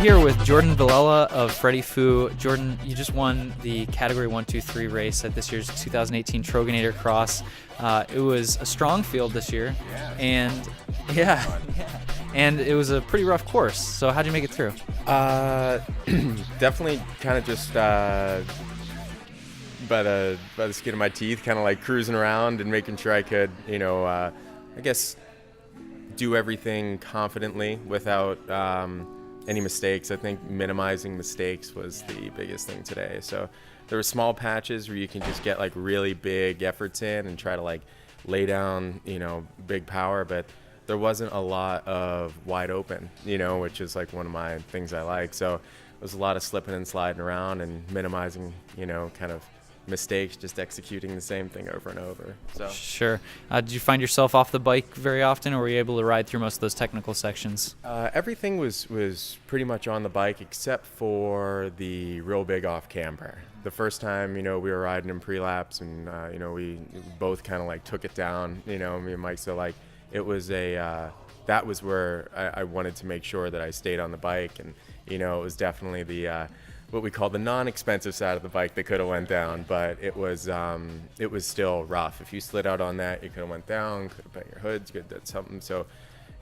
here with Jordan Villella of Freddie Fu. Jordan, you just won the Category 1, 2, 3 race at this year's 2018 Troegenator Cross. It was a strong field this year, and it was a pretty rough course. So how'd you make it through? Definitely kind of just by the skin of my teeth, kind of like cruising around and making sure I could, I guess, do everything confidently without any mistakes. I think minimizing mistakes was the biggest thing today. So there were small patches where you can just get like really big efforts in and try to like lay down, big power, but there wasn't a lot of wide open, which is like one of my things I like. So it was a lot of slipping and sliding around and minimizing, kind of mistakes, just executing the same thing over and over. So Sure. Did you find yourself off the bike very often, or were you able to ride through most of those technical sections? Everything was pretty much on the bike except for the real big off camber. The first time, we were riding in pre-laps and, we both kind of like took it down, me and Mike. So like it was that was where I wanted to make sure that I stayed on the bike. And, it was definitely the, what we call the non-expensive side of the bike that could have went down, but it was still rough. If you slid out on that, you could have went down, could have bent your hoods, could have done something. So,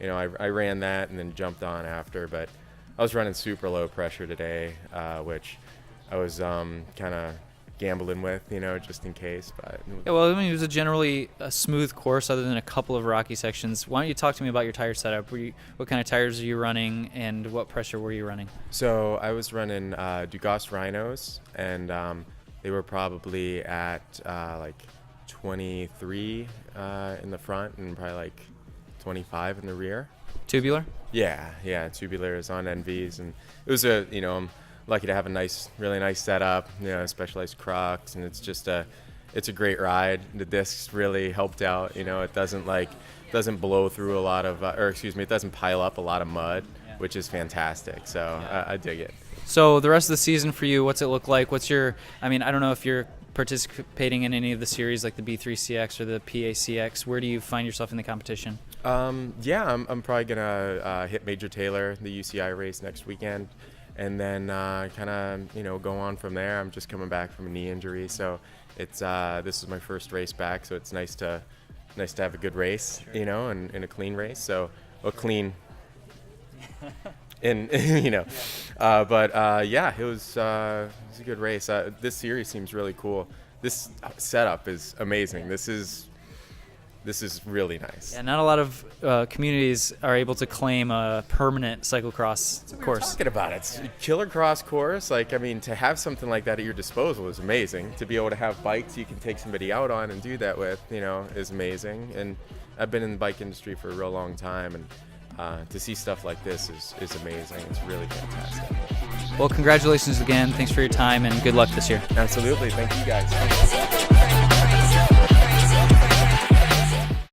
I ran that and then jumped on after, but I was running super low pressure today, which I was kind of gambling with, just in case. But Yeah, well, it was a generally smooth course other than a couple of rocky sections. Why don't you talk to me about your tire setup? What kind of tires are you running, and what pressure were you running? So I was running Dugas Rhinos, and they were probably at like 23 in the front and probably like 25 in the rear. Tubular? Yeah, tubular is on NVs, and it was I'm lucky to have a really nice setup, specialized Crocs, and it's a great ride. The discs really helped out, it doesn't blow through a lot of, it doesn't pile up a lot of mud, which is fantastic. So I dig it. So the rest of the season for you, what's it look like? I don't know if you're participating in any of the series like the B3CX or the PACX. Where do you find yourself in the competition? I'm probably gonna hit Major Taylor, the UCI race next weekend, and then kind of go on from there. I'm just coming back from a knee injury, so it's this is my first race back, so it's nice to have a good race, sure. And a clean race. So clean. And but it was a good race. This series seems really cool. This setup is amazing. This is really nice. Yeah, not a lot of communities are able to claim a permanent cyclocross course. We're talking about it. It's a killer cross course. To have something like that at your disposal is amazing. To be able to have bikes you can take somebody out on and do that with, is amazing. And I've been in the bike industry for a real long time, and to see stuff like this is amazing. It's really fantastic. Well, congratulations again. Thanks for your time, and good luck this year. Absolutely. Thank you guys.